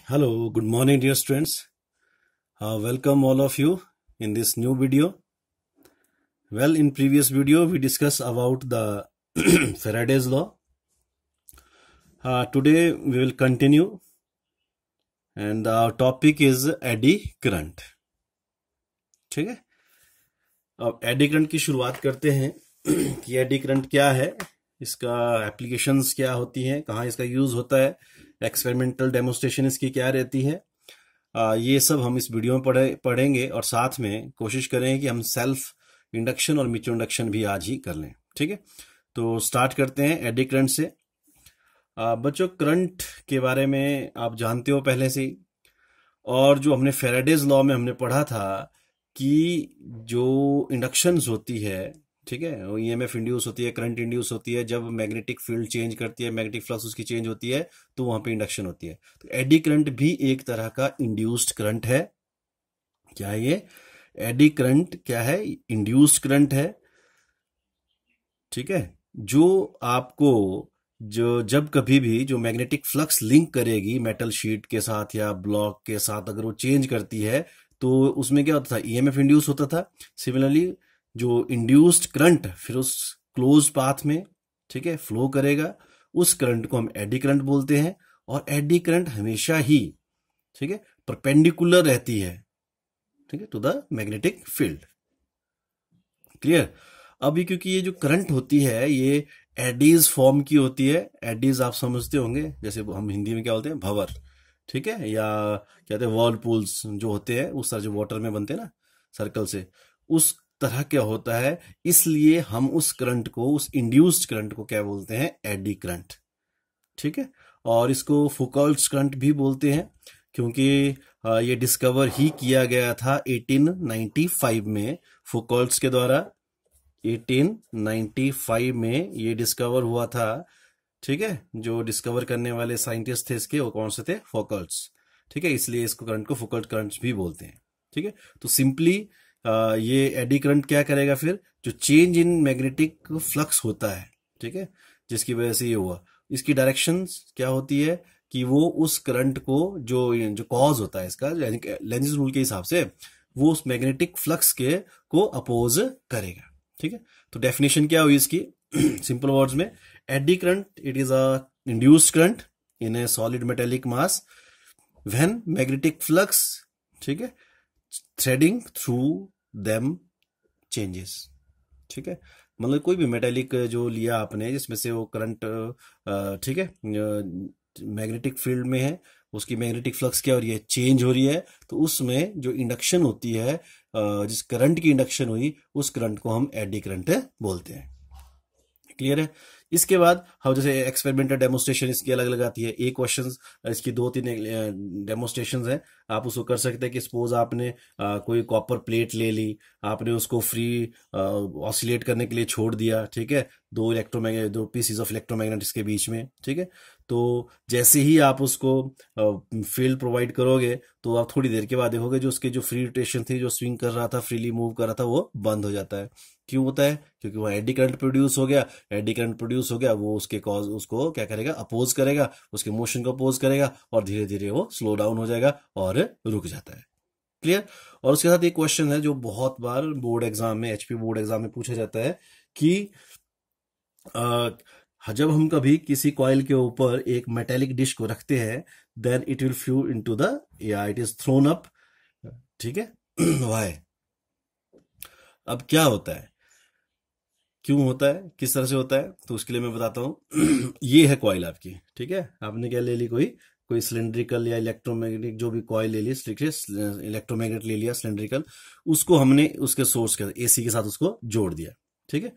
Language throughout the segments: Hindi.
Hello, good morning, dear students. Welcome all of you in this new video. Well, in previous video, we discussed about the Faraday's law. Today, we will continue, and our topic is eddy current. ठीक है, अब एडी करंट की शुरुआत करते हैं कि एडी करंट क्या है, इसका एप्लीकेशंस क्या होती हैं, कहाँ इसका यूज होता है, एक्सपेरिमेंटल डेमोन्स्ट्रेशन इसकी क्या रहती है, ये सब हम इस वीडियो में पढ़ेंगे और साथ में कोशिश करेंगे कि हम सेल्फ इंडक्शन और म्यूचुअल इंडक्शन भी आज ही कर लें। ठीक है, तो स्टार्ट करते हैं एडी करंट से। बच्चों, करंट के बारे में आप जानते हो पहले से ही, और जो हमने फेराडेज लॉ में हमने पढ़ा था कि जो इंडक्शंस होती है, ठीक है, वो ईएमएफ इंड्यूस होती है, करंट इंड्यूस होती है, जब मैग्नेटिक फील्ड चेंज करती है, मैग्नेटिक फ्लक्स उसकी चेंज होती है, तो वहां पे इंडक्शन होती है। तो एडी करंट भी एक तरह का इंड्यूस्ड करंट है। क्या है ये? एडी करंट क्या है? इंड्यूस्ड करंट है। ठीक है, जो आपको जो जब कभी भी जो मैग्नेटिक फ्लक्स लिंक करेगी मेटल शीट के साथ या ब्लॉक के साथ, अगर वो चेंज करती है तो उसमें क्या होता था? ईएमएफ इंड्यूस होता था। सिमिलरली जो इंड्यूस्ड करंट फिर उस क्लोज पाथ में, ठीक है, फ्लो करेगा, उस करंट को हम एडी करंट बोलते हैं। और एडी करंट हमेशा ही, ठीक है, परपेंडिकुलर रहती है, ठीक है, to the magnetic field. Clear? अभी क्योंकि ये जो करंट होती है ये एडीज फॉर्म की होती है। एडीज आप समझते होंगे, जैसे हम हिंदी में क्या बोलते हैं, भंवर, ठीक है, या क्या कहते हैं, वर्लपूल्स जो होते हैं, उस तरह जो वाटर में बनते हैं ना सर्कल से, उस तरह क्या होता है। इसलिए हम उस करंट को, उस इंड्यूस्ड करंट को क्या बोलते हैं? Eddy current. ठीक है, और इसको फुकाल्ट्स करंट भी बोलते हैं, क्योंकि ये डिस्कवर ही किया गया था 1895 में फुकाल्ट्स के द्वारा। 1895 में ये डिस्कवर हुआ था। ठीक है, जो डिस्कवर करने वाले साइंटिस्ट थे इसके, वो कौन से थे? फुकाल्ट्स। ठीक है, इसलिए इसको करंट को फुकाल्ट करंट भी बोलते हैं। ठीक है, तो सिंपली ये एडी करंट क्या करेगा? फिर जो चेंज इन मैग्नेटिक फ्लक्स होता है, ठीक है, जिसकी वजह से ये हुआ, इसकी डायरेक्शन क्या होती है कि वो उस करंट को, जो कॉज होता है इसका, लेंज़ रूल के हिसाब से, वो उस मैग्नेटिक फ्लक्स के को अपोज करेगा। ठीक है, तो डेफिनेशन क्या हुई इसकी सिंपल वर्ड्स में? Eddy current, it is a induced current in A solid metallic mass when magnetic flux, ठीक है, थ्रेडिंग थ्रू देम चेंजेस। ठीक है, मतलब कोई भी मेटेलिक जो लिया आपने, जिसमें से वो करंट, ठीक है, मैग्नेटिक फील्ड में है, उसकी मैग्नेटिक फ्लक्स क्या हो रही है? चेंज हो रही है। तो उसमें जो इंडक्शन होती है, जिस करंट की इंडक्शन हुई, उस करंट को हम एडी करंट बोलते हैं। क्लियर है? इसके बाद हम जैसे एक्सपेरिमेंटल डेमोन्स्ट्रेशन इसकी अलग अलग आती है। एक क्वेश्चन, इसकी 2-3 डेमोन्स्ट्रेशन है, आप उसको कर सकते हैं कि सपोज आपने कोई कॉपर प्लेट ले ली, आपने उसको फ्री ऑसिलेट करने के लिए छोड़ दिया, ठीक है, दो पीसीज ऑफ इलेक्ट्रोमैग्नेट इसके बीच में, ठीक है, तो जैसे ही आप उसको फील्ड प्रोवाइड करोगे, तो आप थोड़ी देर के बाद देखोगे जो उसके जो फ्री रोटेशन थी, जो स्विंग कर रहा था, फ्रीली मूव कर रहा था, वो बंद हो जाता है। क्यों होता है? क्योंकि वो एडी करंट प्रोड्यूस हो गया। एडी करंट प्रोड्यूस हो गया, वो उसके कॉज, उसको क्या करेगा? अपोज करेगा, उसके मोशन को अपोज करेगा, और धीरे धीरे वो स्लो डाउन हो जाएगा और रुक जाता है। क्लियर? और उसके साथ एक क्वेश्चन है जो बहुत बार बोर्ड एग्जाम में, एचपी बोर्ड एग्जाम में पूछा जाता है कि जब हम कभी किसी कॉइल के ऊपर एक मेटेलिक डिश को रखते हैं, then it will flew into the air, it is thrown up. ठीक है, वाई? अब क्या होता है, क्यों होता है, किस तरह से होता है, तो उसके लिए मैं बताता हूं। ये है कॉइल आपकी, ठीक है, आपने क्या ले ली? कोई सिलेंड्रिकल या इलेक्ट्रोमैग्नेटिक जो भी कॉइल ले ली, इलेक्ट्रोमैग्नेट ले लिया सिलेंड्रिकल, उसको हमने उसके सोर्स के एसी के साथ उसको जोड़ दिया। ठीक है,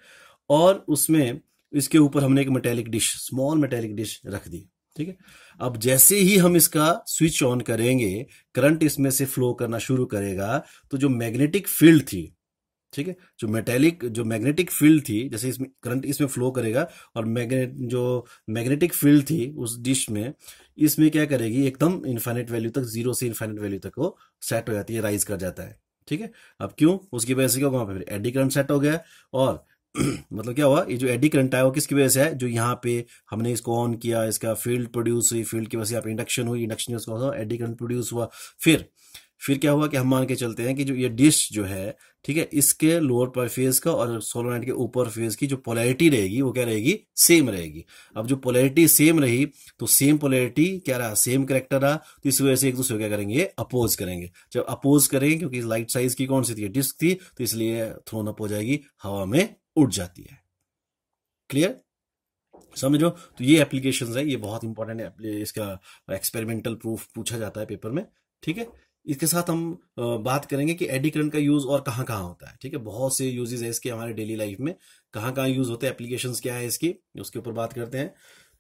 और उसमें इसके ऊपर हमने एक metallic dish, small metallic dish रख दी। ठीक है, अब जैसे ही हम इसका स्विच ऑन करेंगे, करंट इसमें से फ्लो करना शुरू करेगा, तो जो मैग्नेटिक फील्ड थी, ठीक है, जो मैग्नेटिक फील्ड थी, जैसे इसमें करंट इसमें फ्लो करेगा, और जो मैग्नेटिक फील्ड थी उस डिश में, इसमें क्या करेगी? एकदम इनफाइनाइट वैल्यू तक, 0 से इनफाइनाइट वैल्यू तक वो सेट हो जाती है, राइज कर जाता है। ठीक है, अब क्यों? उसकी वजह से क्या होगा? वहां पर एडी करंट सेट हो गया, और मतलब क्या हुआ, ये जो एडी करंट आया वो किसकी वजह से है, जो यहाँ पे हमने इसको ऑन किया, इसका फील्ड प्रोड्यूस हुई, फील्ड की वजह से यहाँ पे इंडक्शन हुई, इंडक्शन से एडी करंट प्रोड्यूस हुआ। फिर क्या हुआ कि हम मान के चलते हैं कि जो ये डिश जो है, ठीक है, इसके लोअर पर फेज का और सोलोनाइट के ऊपर फेज की जो पोलैरिटी रहेगी वो क्या रहेगी, सेम रहेगी। अब जो पोलैरिटी सेम रही तो सेम पोलैरिटी क्या रहा, सेम करेक्टर रहा, तो इस वजह से एक दूसरे को क्या करेंगे, अपोज करेंगे। जब अपोज करेंगे, क्योंकि लाइट साइज की कौन सी थी, डिस्क थी, तो इसलिए थ्रोन अप हो जाएगी, हवा में उड़ जाती है। क्लियर, समझो। तो ये एप्लीकेशंस है, ये बहुत इंपॉर्टेंट है, इसका एक्सपेरिमेंटल प्रूफ पूछा जाता है पेपर में। ठीक है, इसके साथ हम बात करेंगे कि एडी करंट का यूज और कहाँ कहाँ होता है। ठीक है, बहुत से यूजेस है इसके हमारे डेली लाइफ में, कहाँ कहाँ यूज होते हैं, एप्लीकेशंस क्या है इसकी, उसके ऊपर बात करते हैं।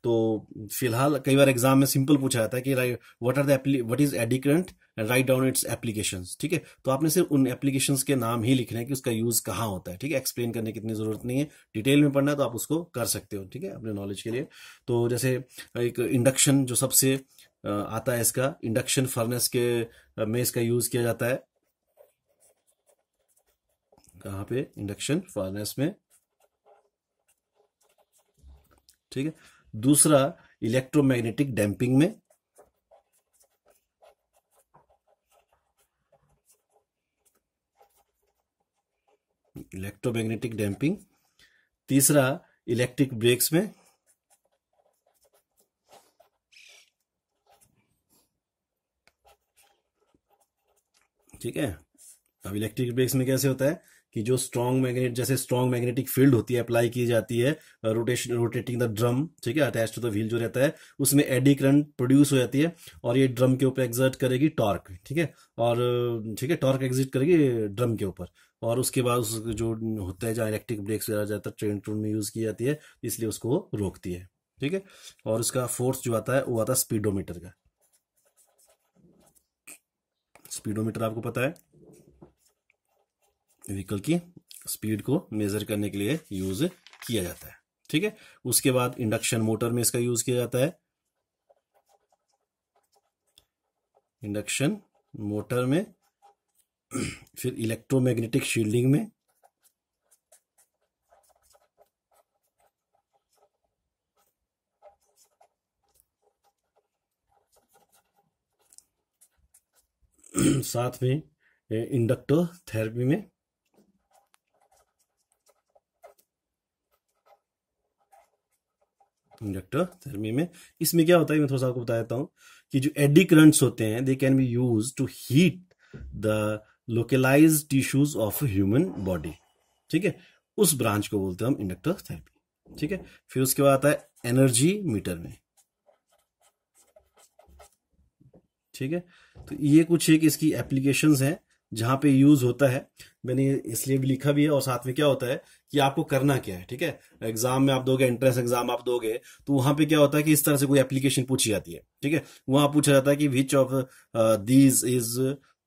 तो फिलहाल कई बार एग्जाम में सिंपल पूछा जाता है कि what is eddy current and write down it's applications. ठीक है, तो आपने सिर्फ उन एप्लीकेशंस के नाम ही लिखने हैं कि उसका यूज कहाँ होता है। ठीक है, एक्सप्लेन करने की इतनी जरूरत नहीं है, डिटेल में पढ़ना है तो आप उसको कर सकते हो। ठीक है, अपने नॉलेज के लिए। तो जैसे एक इंडक्शन जो सबसे आता है, इसका इंडक्शन फर्नेस के में इसका यूज किया जाता है। कहाँ पे, इंडक्शन फर्नेस में। ठीक है, दूसरा इलेक्ट्रोमैग्नेटिक डैम्पिंग में। Electromagnetic damping. तीसरा इलेक्ट्रिक ब्रेक्स में। ठीक है, अब इलेक्ट्रिक ब्रेक्स में कैसे होता है कि जो स्ट्रॉन्ग मैग्नेट, जैसे स्ट्रॉन्ग मैग्नेटिक फील्ड होती है, अप्लाई की जाती है रोटेटिंग द ड्रम, ठीक है, अटैच टू द व्हील जो रहता है, उसमें एडी करंट प्रोड्यूस हो जाती है और ये ड्रम के ऊपर एक्सर्ट करेगी टॉर्क। ठीक है, और ठीक है, टॉर्क एग्जिट करेगी ड्रम के ऊपर, और उसके बाद उस जो होता है, जहाँ इलेक्ट्रिक ब्रेक्स ज्यादातर ट्रेन ट्रेन में यूज की जाती है, इसलिए उसको रोकती है। ठीक है, और उसका फोर्स जो आता है वो आता है स्पीडोमीटर का। स्पीडोमीटर आपको पता है, व्हीकल की स्पीड को मेजर करने के लिए यूज किया जाता है। ठीक है, उसके बाद इंडक्शन मोटर में इसका यूज किया जाता है। इंडक्शन मोटर में, फिर इलेक्ट्रोमैग्नेटिक शील्डिंग में, साथ में इंडक्टर थेरेपी में। इंडक्टर थेरेपी में इसमें क्या होता है, मैं थोड़ा सा आपको बता देता हूं कि जो एडी करंट्स होते हैं, they can be use to heat the localised tissues of human body. ठीक है, उस ब्रांच को बोलते हैं हम इंडक्टर थेरेपी। ठीक है, फिर उसके बाद आता है एनर्जी मीटर में। ठीक है, तो ये कुछ एक इसकी एप्लीकेशंस हैं जहां पे यूज होता है। मैंने इसलिए भी लिखा भी है, और साथ में क्या होता है कि आपको करना क्या है। ठीक है, एग्जाम में आप दोगे, एंट्रेंस एग्जाम आप दोगे, तो वहां पे क्या होता है कि इस तरह से कोई एप्लीकेशन पूछी जाती है। ठीक है, वहां पूछा जाता है कि which of these is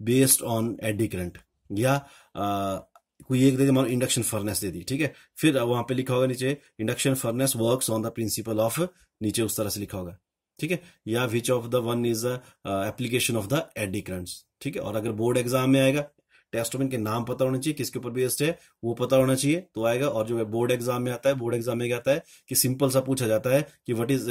based on eddy current, या कोई एक दे दी, मान इंडक्शन फर्नेस दे दी। ठीक है, फिर वहां पे लिखा होगा नीचे, induction furnace works on the principle of, नीचे उस तरह से लिखा होगा। ठीक है, या which of the one is application of the eddy currents. ठीक है, और अगर बोर्ड एग्जाम में आएगा, टेस्ट के नाम पता होना चाहिए, किसके ऊपर बेस्ड है वो पता होना चाहिए तो आएगा। और जो बोर्ड एग्जाम में आता है, बोर्ड एग्जाम में क्या आता है कि सिंपल सा पूछा जाता है कि व्हाट इज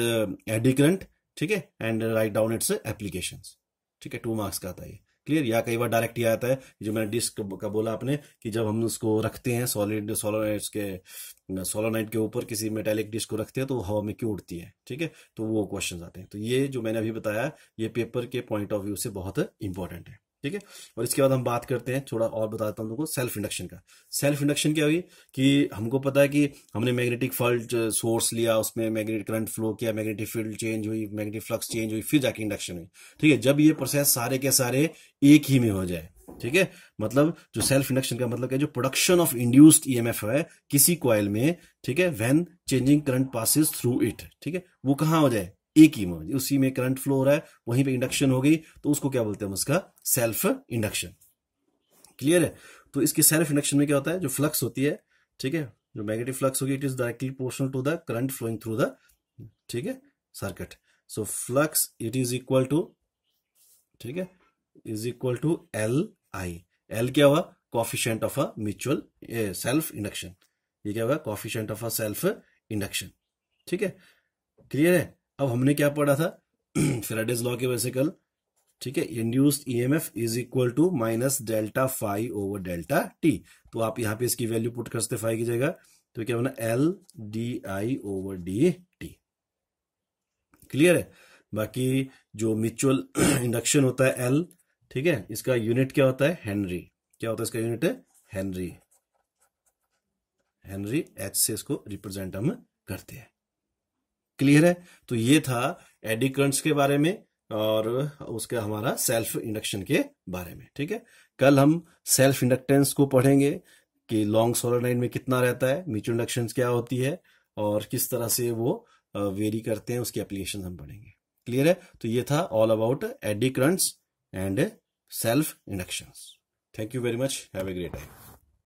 एडी करंट, ठीक है, and write down it's applications. ठीक है, 2 मार्क्स का आता है। क्लियर, या कई बार डायरेक्ट ये आता है, जो मैंने डिस्क का बोला आपने, कि जब हम उसको रखते हैं सॉलिड सोलोनाइट के ऊपर, किसी मेटेलिक डिस्क को रखते हैं तो हवा में क्यों उड़ती है। ठीक है, तो वो क्वेश्चन आते हैं। तो ये जो मैंने अभी बताया, ये पेपर के पॉइंट ऑफ व्यू से बहुत इंपॉर्टेंट है। ठीक है, और इसके बाद हम बात करते हैं, थोड़ा और बताता हूं तुमको, सेल्फ इंडक्शन का। सेल्फ इंडक्शन क्या हुई कि हमको पता है कि हमने मैग्नेटिक फील्ड सोर्स लिया, उसमें मैग्नेटिक करंट फ्लो किया, मैग्नेटिक फील्ड चेंज हुई, मैग्नेटिक फ्लक्स चेंज हुई, फिर जाके इंडक्शन हुई। ठीक है, जब ये प्रोसेस सारे के सारे एक ही में हो जाए, ठीक है, मतलब जो सेल्फ इंडक्शन का मतलब है, जो प्रोडक्शन ऑफ इंड्यूस्ड ईएमएफ है किसी कॉइल में, ठीक है, when changing current passes through it, ठीक है, वो कहां हो जाए, एक ही में, उसी में करंट फ्लो हो रहा है, वहीं पे इंडक्शन हो गई, तो उसको क्या बोलते हैं, उसका सेल्फ इंडक्शन। क्लियर है, तो इसके सेल्फ इंडक्शन में क्या होता है, जो फ्लक्स होती है, ठीक है, जो मैग्नेटिक फ्लक्स होगी, it is directly proportional to the current flowing through the, ठीक है, circuit. So flux it is equal to, ठीक है, is equal to L I. L क्या हुआ, coefficient of a mutual self induction. ये क्या होगा, coefficient of a self induction. ठीक है, क्लियर है। अब हमने क्या पढ़ा था फैराडेज लॉ के वजह से कल, ठीक है, induced EMF is equal to minus delta phi over delta T. तो आप यहाँ पे इसकी वैल्यू पुट करते फाई की जगह, तो क्या बना, L D I over D T. Clear है। बाकी जो म्यूचुअल इंडक्शन होता है एल, ठीक है, इसका यूनिट क्या होता है, हेनरी। क्या होता है इसका यूनिट, हेनरी। हेनरी एच से इसको रिप्रेजेंट हम करते हैं। क्लियर है। तो ये था एडी करंट्स के बारे में और उसका हमारा सेल्फ इंडक्शन के बारे में। ठीक है, कल हम सेल्फ इंडक्टेंस को पढ़ेंगे कि लॉन्ग सोलेनोइड में कितना रहता है, म्यूचुअल इंडक्शन क्या होती है और किस तरह से वो वेरी करते हैं, उसकी एप्लीकेशन हम पढ़ेंगे। क्लियर है। तो ये था all about eddy currents and self inductions. Thank you very much, have a great time.